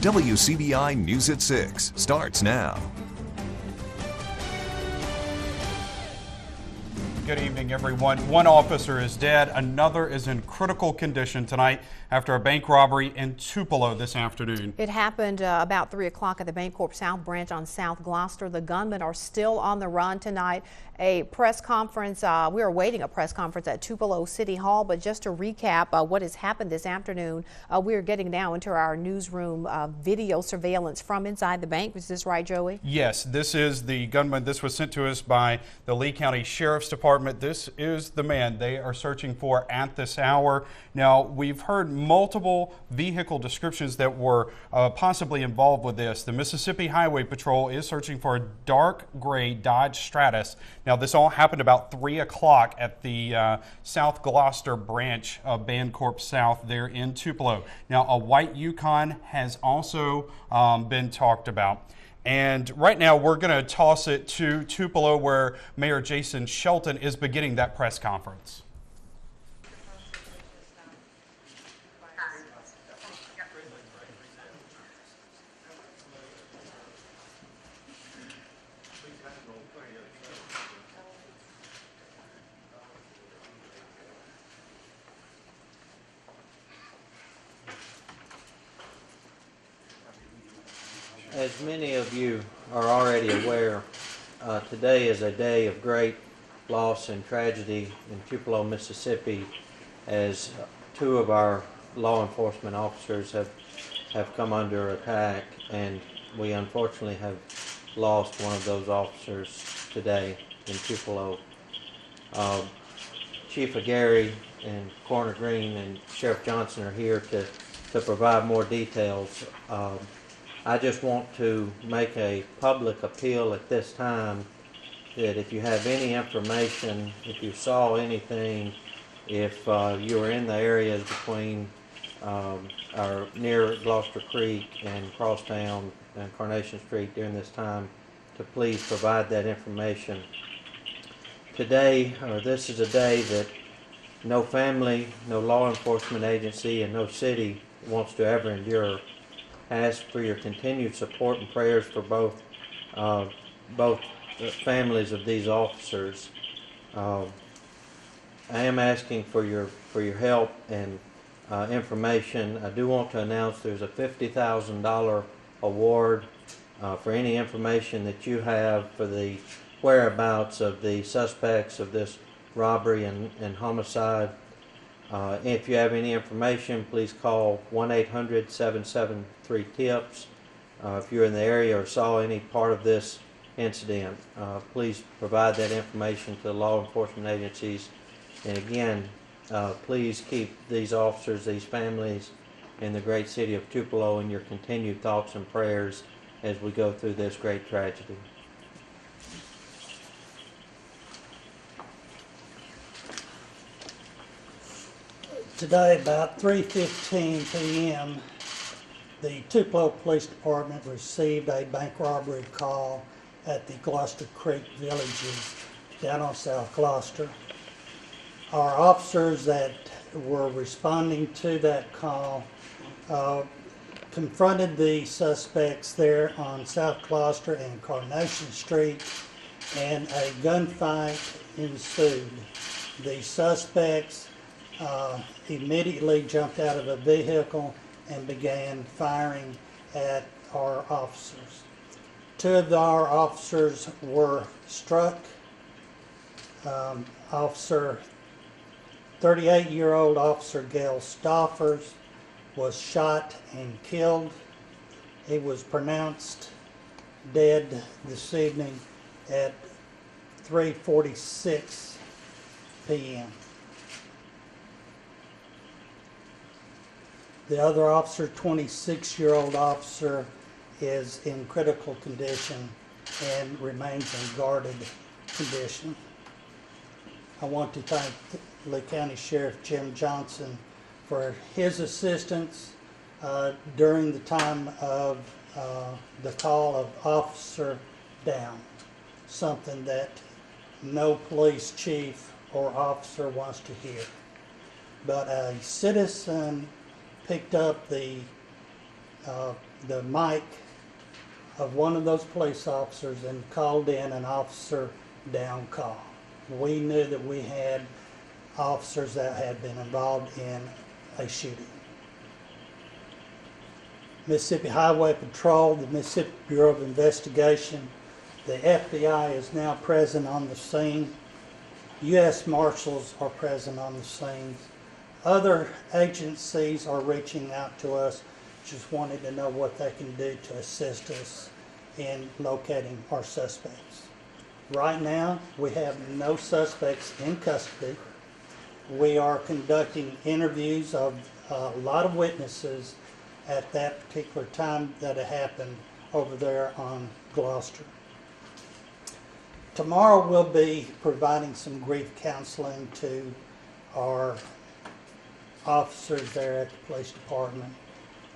WCBI News at 6 starts now. Good evening, everyone. One officer is dead. Another is in critical condition tonight after a bank robbery in Tupelo this afternoon. It happened about 3 o'clock at the Bancorp South branch on South Gloucester. The gunmen are still on the run tonight. A press conference, we are awaiting a press conference at Tupelo City Hall, but just to recap what has happened this afternoon, we are getting now into our newsroom video surveillance from inside the bank. Is this right, Joey? Yes, this is the gunman. This was sent to us by the Lee County Sheriff's Department. This is the man they are searching for at this hour. Now, we've heard multiple vehicle descriptions that were possibly involved with this. The Mississippi Highway Patrol is searching for a dark gray Dodge Stratus. Now, this all happened about 3 o'clock at the South Gloucester branch of Bancorp South there in Tupelo. Now, a white Yukon has also been talked about. And right now, we're going to toss it to Tupelo, where Mayor Jason Shelton is beginning that press conference. As many of you are already aware, today is a day of great loss and tragedy in Tupelo, Mississippi, as two of our law enforcement officers have come under attack, and we unfortunately have lost one of those officers today in Tupelo. Chief Gary and Coroner Green and Sheriff Johnson are here to provide more details. I just want to make a public appeal at this time that if you have any information, if you saw anything, if you were in the areas between or near Gloucester Creek and Crosstown and Carnation Street during this time, to please provide that information. Today, or this is a day that no family, no law enforcement agency, and no city wants to ever endure. I ask for your continued support and prayers for both families of these officers. I am asking for your help and information. I do want to announce there's a $50,000 award for any information that you have for the whereabouts of the suspects of this robbery and homicide. If you have any information, please call 1-800-773-TIPS. If you're in the area or saw any part of this incident, please provide that information to the law enforcement agencies. And again, please keep these officers, these families in the great city of Tupelo in your continued thoughts and prayers as we go through this great tragedy. Today, about 3:15 p.m., the Tupelo Police Department received a bank robbery call at the Gloucester Creek Villages down on South Gloucester. Our officers that were responding to that call confronted the suspects there on South Gloucester and Carnation Street, and a gunfight ensued. The suspects immediately jumped out of a vehicle and began firing at our officers. Two of our officers were struck. 38-year-old Officer Gail Stoffers was shot and killed. He was pronounced dead this evening at 3:46 p.m. The other officer, 26-year-old officer, is in critical condition and remains in guarded condition. I want to thank Lee County Sheriff Jim Johnson for his assistance during the time of the call of officer down, something that no police chief or officer wants to hear. But a citizen picked up the the mic of one of those police officers and called in an officer down call. We knew that we had officers that had been involved in a shooting. Mississippi Highway Patrol, the Mississippi Bureau of Investigation, the FBI is now present on the scene. U.S. Marshals are present on the scene. Other agencies are reaching out to us, just wanting to know what they can do to assist us in locating our suspects. Right now, we have no suspects in custody. We are conducting interviews of a lot of witnesses at that particular time that it happened over there on Gloucester. Tomorrow we'll be providing some grief counseling to our officers there at the police department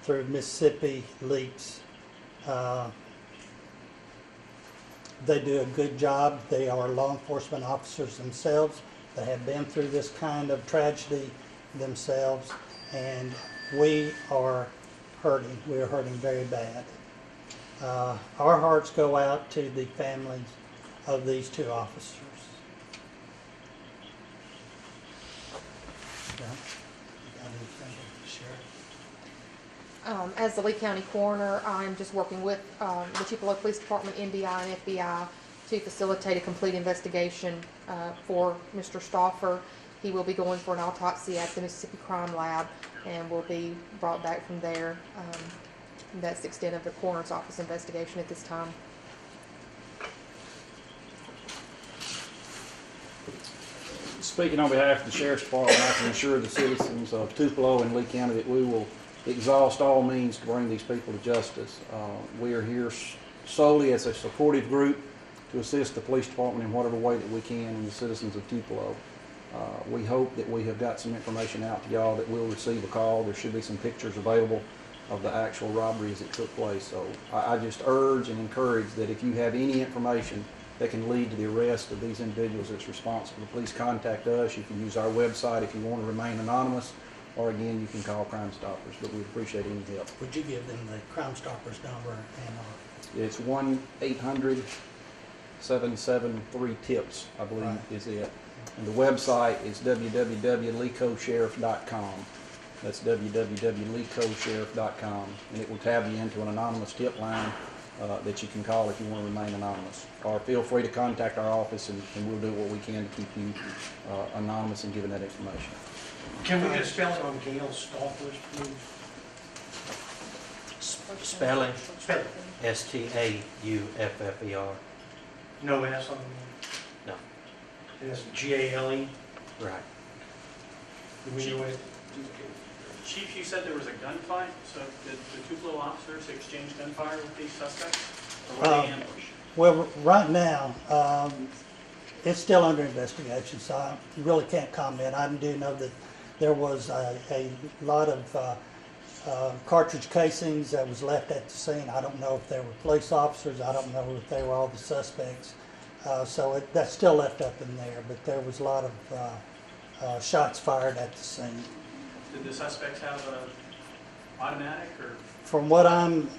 through Mississippi Leaks. They do a good job. They are law enforcement officers themselves. They have been through this kind of tragedy themselves, and we are hurting. We are hurting very bad. Our hearts go out to the families of these two officers. Yeah. You got anything to share? As the Lee County Coroner, I'm just working with the Tupelo Police Department, NBI, and FBI to facilitate a complete investigation for Mr. Stauffer. He will be going for an autopsy at the Mississippi Crime Lab and will be brought back from there. That's the extent of the Coroner's Office investigation at this time. Speaking on behalf of the Sheriff's Department, I can assure the citizens of Tupelo and Lee County that we will exhaust all means to bring these people to justice. We are here solely as a supportive group to assist the police department in whatever way that we can and the citizens of Tupelo. We hope that we have got some information out to y'all that we'll receive a call. There should be some pictures available of the actual robbery as it took place. So I just urge and encourage that if you have any information that can lead to the arrest of these individuals that's responsible, please contact us. You can use our website if you want to remain anonymous, or again, you can call Crime Stoppers, but we'd appreciate any help. Would you give them the Crime Stoppers number and It's 1-800-773-TIPS, I believe is it. And the website is www.lecosheriff.com. That's www.lecosheriff.com, and it will tab you into an anonymous tip line that you can call if you want to remain anonymous. Or feel free to contact our office, and we'll do what we can to keep you anonymous and giving that information. Can we get a spelling on Gail Stauffer's, please? Spelling, Spelling. Stauffer. No S on No, the, it's Gale. right. Do we know it? Chief, you said there was a gunfight, so did the Tupelo officers exchange gunfire with these suspects? Or were they ambushed? well, right now, it's still under investigation, so I really can't comment. I do know that there was a lot of cartridge casings that was left at the scene. I don't know if they were police officers. I don't know if they were all the suspects. So that's still left up in there, but there was a lot of shots fired at the scene. Did the suspects have an automatic or? From what I'm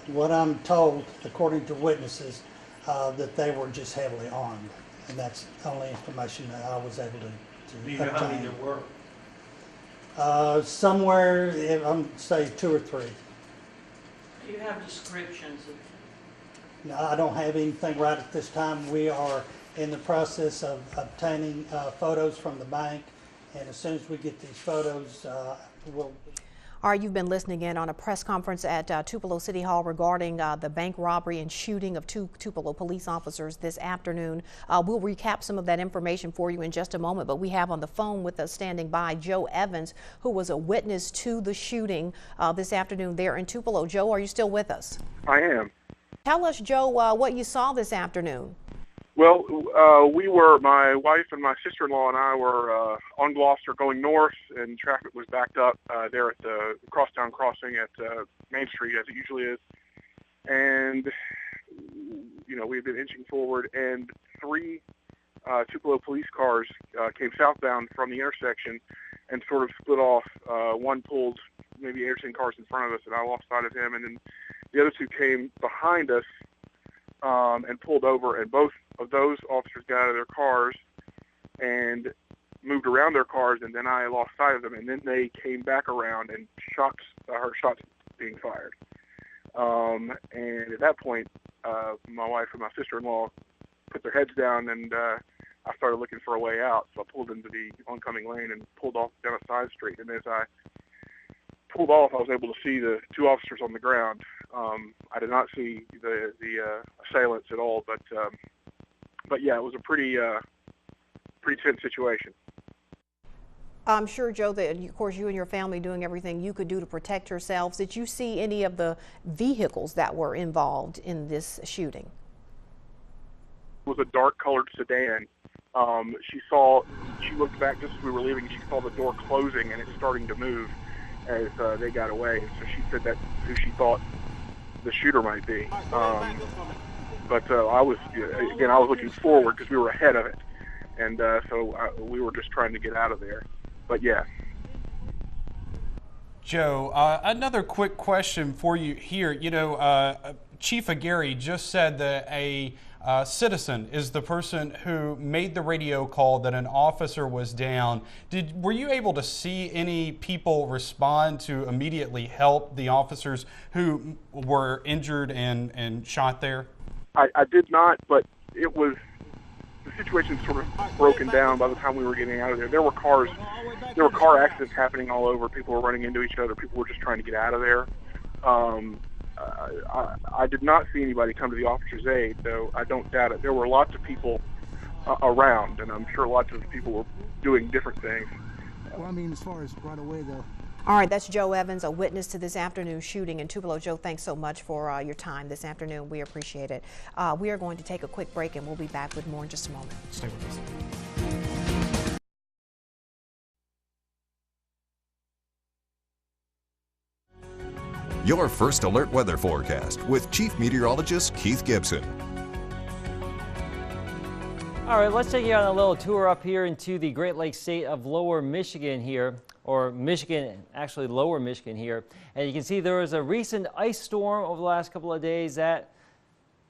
told, according to witnesses, that they were just heavily armed, and that's the only information that I was able to Do you know how many obtain. there were? Somewhere, I'm say 2 or 3. Do you have descriptions of? No, I don't have anything right at this time. We are in the process of obtaining photos from the bank, and as soon as we get these photos, we'll. All right, you've been listening in on a press conference at Tupelo City Hall regarding the bank robbery and shooting of 2 Tupelo police officers this afternoon. We'll recap some of that information for you in just a moment, but we have on the phone with us standing by Joe Evans, who was a witness to the shooting this afternoon there in Tupelo. Joe, are you still with us? I am. Tell us, Joe, what you saw this afternoon. Well, my wife and my sister-in-law and I were on Gloucester going north, and traffic was backed up there at the crosstown crossing at Main Street, as it usually is. And, you know, we had been inching forward, and 3 Tupelo police cars came southbound from the intersection and sort of split off. One pulled maybe 8 or 10 cars in front of us, and I lost sight of him. And then the other two came behind us and pulled over, and both of those officers got out of their cars and moved around their cars, and then I lost sight of them. And then they came back around, and I heard shots being fired. And at that point, my wife and my sister-in-law put their heads down, and I started looking for a way out. So I pulled into the oncoming lane and pulled off down a side street. And as I pulled off, I was able to see the two officers on the ground. I did not see the assailants at all, but yeah, it was a pretty tense situation. I'm sure, Joe, that of course you and your family doing everything you could do to protect yourselves. Did you see any of the vehicles that were involved in this shooting? It was a dark-colored sedan. She looked back just as we were leaving, and she saw the door closing and it starting to move as they got away. And so she said that's who she thought the shooter might be. But I was looking forward because we were ahead of it, and so we were just trying to get out of there. But yeah. Joe, another quick question for you here. You know, Chief Aguirre just said that a citizen is the person who made the radio call that an officer was down. Were you able to see any people respond to immediately help the officers who were injured and shot there? I did not, but the situation sort of broken down by the time we were getting out of there. There were car accidents happening all over. People were running into each other. People were just trying to get out of there. I did not see anybody come to the officer's aid, though I don't doubt it. There were lots of people around, and I'm sure lots of people were doing different things. Well, I mean, as far as right away, though. All right, that's Joe Evans, a witness to this afternoon's shooting in Tupelo. Joe, thanks so much for your time this afternoon. We appreciate it. We are going to take a quick break, and we'll be back with more in just a moment. Stay with us. Your first alert weather forecast with Chief Meteorologist Keith Gibson. All right, let's take you on a little tour up here into the Great Lakes state of Lower Michigan here, or Michigan, actually Lower Michigan here. And you can see there was a recent ice storm over the last couple of days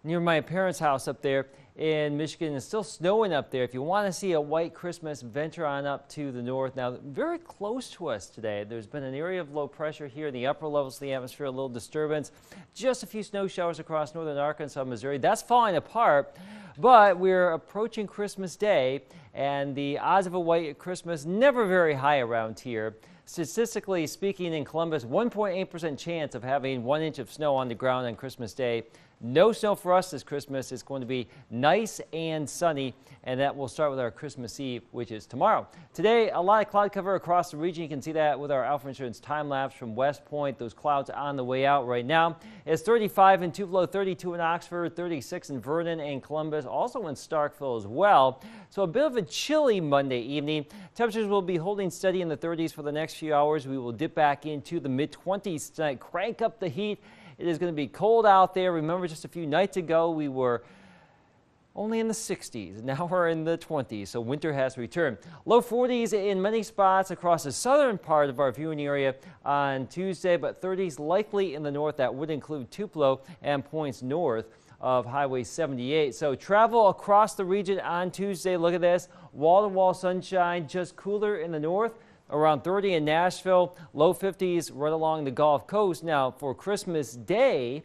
near my parents' house up there in Michigan. It's still snowing up there. If you want to see a white Christmas, venture on up to the north. Now, very close to us today, there's been an area of low pressure here in the upper levels of the atmosphere, a little disturbance. Just a few snow showers across northern Arkansas, Missouri. That's falling apart, but we're approaching Christmas Day, and the odds of a white Christmas never very high around here. Statistically speaking, in Columbus, 1.8% chance of having 1 inch of snow on the ground on Christmas Day. No snow for us this Christmas. It's going to be nice and sunny, and that will start with our Christmas Eve, which is tomorrow. Today, a lot of cloud cover across the region. You can see that with our Alpha Insurance time lapse from West Point. Those clouds on the way out right now. It's 35 in Tupelo, 32 in Oxford, 36 in Vernon and Columbus, also in Starkville as well. So a bit of a chilly Monday evening. Temperatures will be holding steady in the 30s for the next few hours. We will dip back into the mid-20s tonight, crank up the heat. It is going to be cold out there. Remember, just a few nights ago, we were only in the 60s. Now we're in the 20s, so winter has returned. Low 40s in many spots across the southern part of our viewing area on Tuesday, but 30s likely in the north. That would include Tupelo and points north of Highway 78. So travel across the region on Tuesday. Look at this. Wall-to-wall sunshine, just cooler in the north. Around 30 in Nashville, low 50s right along the Gulf Coast. Now, for Christmas Day,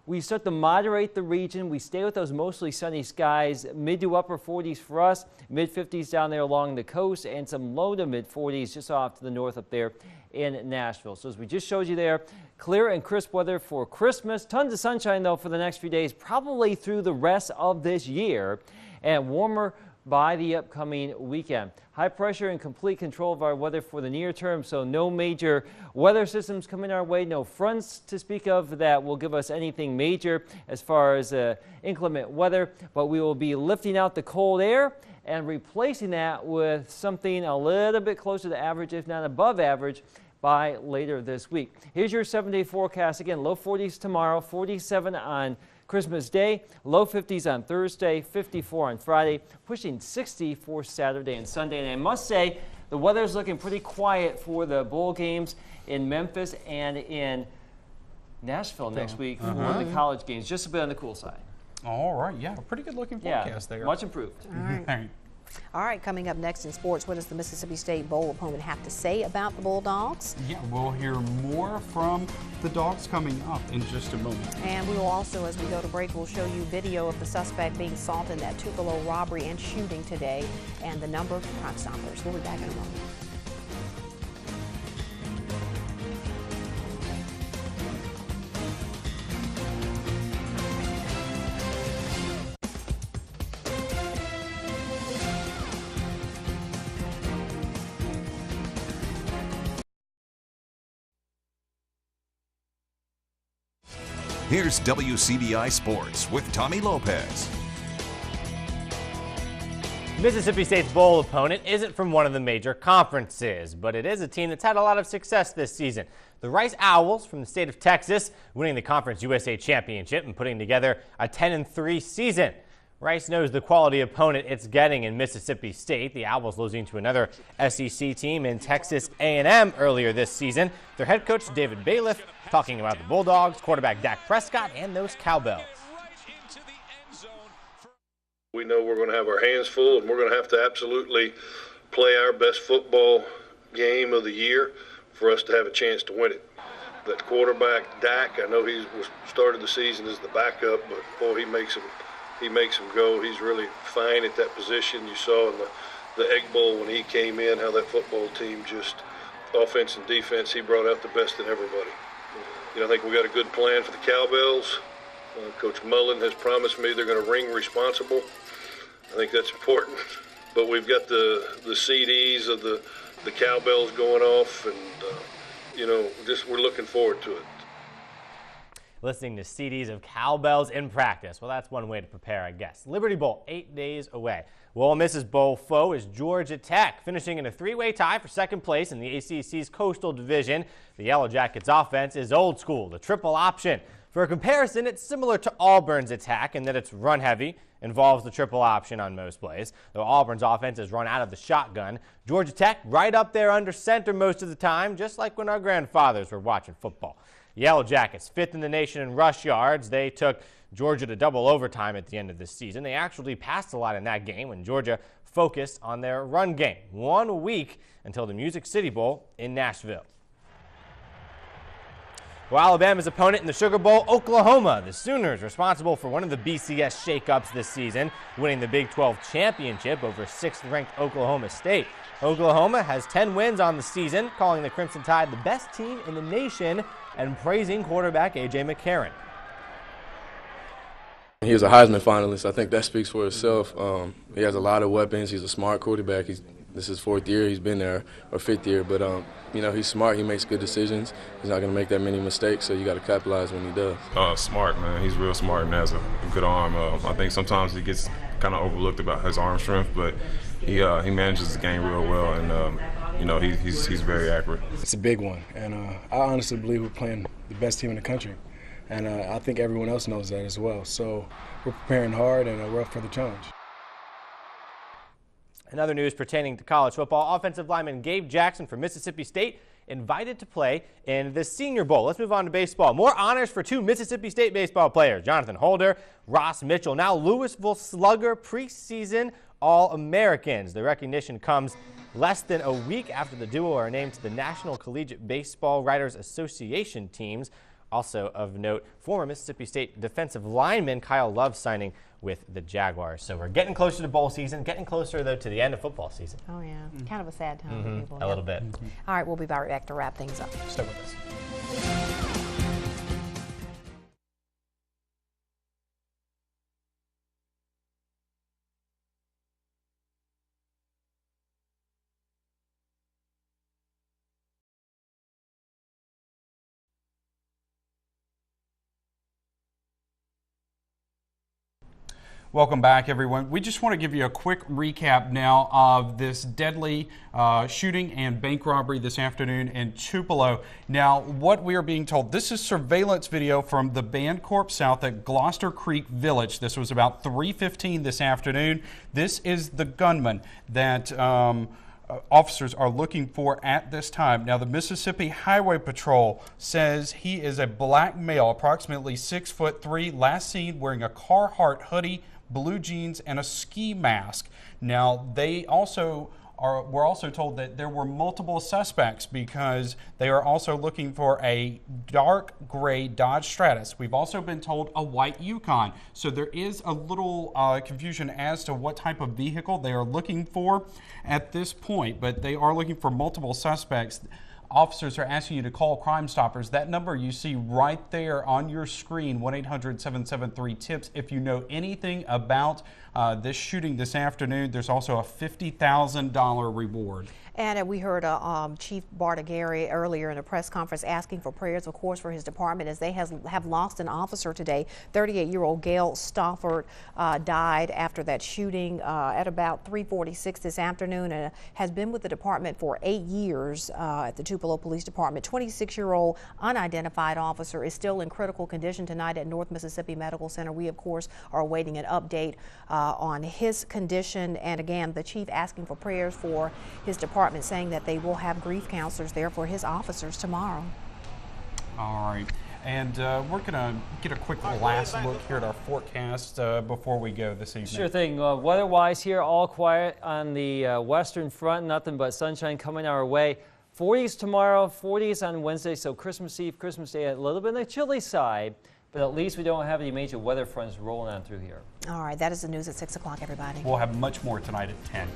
we start to moderate the region. We stay with those mostly sunny skies, mid to upper 40s for us, mid 50s down there along the coast, and some low to mid 40s just off to the north up there in Nashville. So as we just showed you there, clear and crisp weather for Christmas. Tons of sunshine, though, for the next few days, probably through the rest of this year, and warmer by the upcoming weekend. High pressure and complete control of our weather for the near term, so no major weather systems coming our way, no fronts to speak of that will give us anything major as far as inclement weather, but we will be lifting out the cold air and replacing that with something a little bit closer to average, if not above average, by later this week. Here's your 7-day forecast. Again, low 40s tomorrow, 47 on Christmas Day, low 50s on Thursday, 54 on Friday, pushing 60 for Saturday and Sunday. And I must say, the the weather's looking pretty quiet for the bowl games in Memphis and in Nashville next week for the college games, just a bit on the cool side. All right, yeah, pretty good looking forecast there. Much improved. All right, coming up next in sports, what does the Mississippi State Bowl opponent have to say about the Bulldogs? Yeah, we'll hear more from the Dogs coming up in just a moment. And we will also, as we go to break, we'll show you video of the suspect being assaulted in that Tupelo robbery and shooting today and the number of Crime Stoppers. We'll be back in a moment. Here's WCBI Sports with Tommy Lopez. Mississippi State's bowl opponent isn't from one of the major conferences, but it is a team that's had a lot of success this season. The Rice Owls from the state of Texas winning the Conference USA Championship and putting together a 10-3 season. Rice knows the quality opponent it's getting in Mississippi State. The Owls losing to another SEC team in Texas A&M earlier this season. Their head coach, David Bailiff, talking about the Bulldogs, quarterback Dak Prescott, and those cowbells. We know we're going to have our hands full, and we're going to have to absolutely play our best football game of the year for us to have a chance to win it. That quarterback, Dak, I know he started the season as the backup, but boy, he makes him go. He's really fine at that position. You saw in the Egg Bowl when he came in how that football team just, offense and defense, he brought out the best in everybody. You know, I think we got a good plan for the Cowbells. Coach Mullen has promised me they're going to ring responsible. I think that's important. But we've got the CDs of the Cowbells going off, and you know, just we're looking forward to it. Listening to CDs of cowbells in practice. Well, that's one way to prepare, I guess. Liberty Bowl, 8 days away. Well, Ole Miss's bowl foe is Georgia Tech, finishing in a three-way tie for second place in the ACC's Coastal Division. The Yellow Jackets' offense is old school, the triple option. For a comparison, it's similar to Auburn's attack in that it's run-heavy, involves the triple option on most plays. Though Auburn's offense is run out of the shotgun, Georgia Tech right up there under center most of the time, just like when our grandfathers were watching football. Yellow Jackets, 5th in the nation in rush yards. They took Georgia to double overtime at the end of the season. They actually passed a lot in that game when Georgia focused on their run game. 1 week until the Music City Bowl in Nashville. Well, Alabama's opponent in the Sugar Bowl, Oklahoma. The Sooners responsible for one of the BCS shakeups this season, winning the Big 12 championship over 6th-ranked Oklahoma State. Oklahoma has 10 wins on the season, calling the Crimson Tide the best team in the nation and praising quarterback A.J. McCarron. He was a Heisman finalist. I think that speaks for itself. He has a lot of weapons. He's a smart quarterback. This is his 4th year. He's been there, or 5th year. But, you know, he's smart. He makes good decisions. He's not going to make that many mistakes, so you got to capitalize when he does. Smart, man. He's real smart and has a good arm. I think sometimes he gets kind of overlooked about his arm strength, but he manages the game real well, and, you know, he's very accurate. It's a big one, and I honestly believe we're playing the best team in the country. And I think everyone else knows that as well. So we're preparing hard, and we're up for the challenge. In other news pertaining to college football, offensive lineman Gabe Jackson from Mississippi State invited to play in the Senior Bowl. Let's move on to baseball. More honors for 2 Mississippi State baseball players, Jonathan Holder, Ross Mitchell. Now Louisville Slugger preseason All-Americans. The recognition comes less than a week after the duo are named to the National Collegiate Baseball Writers Association teams. Also of note, former Mississippi State defensive lineman Kyle Love signing with the Jaguars. So we're getting closer to bowl season, getting closer, though, to the end of football season. Oh, yeah. Kind of a sad time for people. A little bit. All right, we'll be right back to wrap things up. Stay with us. Welcome back, everyone. We just want to give you a quick recap now of this deadly shooting and bank robbery this afternoon in Tupelo. Now, what we are being told, this is surveillance video from the Bancorp South at Gloucester Creek Village. This was about 3:15 this afternoon. This is the gunman that officers are looking for at this time. Now, the Mississippi Highway Patrol says he is a black male, approximately 6'3", last seen wearing a Carhartt hoodie, blue jeans, and a ski mask. Now, we're also told that there were multiple suspects because they are also looking for a dark gray Dodge Stratus. We've also been told a white Yukon. So there is a little confusion as to what type of vehicle they are looking for at this point, but they are looking for multiple suspects. Officers are asking you to call Crime Stoppers. That number you see right there on your screen, 1-800-773-TIPS. If you know anything about this shooting this afternoon, there's also a $50,000 reward. And we heard Chief Bartagary earlier in a press conference asking for prayers, of course, for his department as they have lost an officer today. 38-year-old Gail Stofford died after that shooting at about 3:46 this afternoon and has been with the department for 8 years at the Tupelo Police Department. 26-year-old unidentified officer is still in critical condition tonight at North Mississippi Medical Center. We, of course, are awaiting an update on his condition. And again, the chief asking for prayers for his department, saying that they will have grief counselors there for his officers tomorrow. All right, and we're going to get a quick last look here at our forecast before we go this evening. Sure thing. Weather-wise here, all quiet on the western front, nothing but sunshine coming our way. 40s tomorrow, 40s on Wednesday, so Christmas Eve, Christmas Day, a little bit on the chilly side, but at least we don't have any major weather fronts rolling on through here. All right, that is the news at 6 o'clock, everybody. We'll have much more tonight at 10.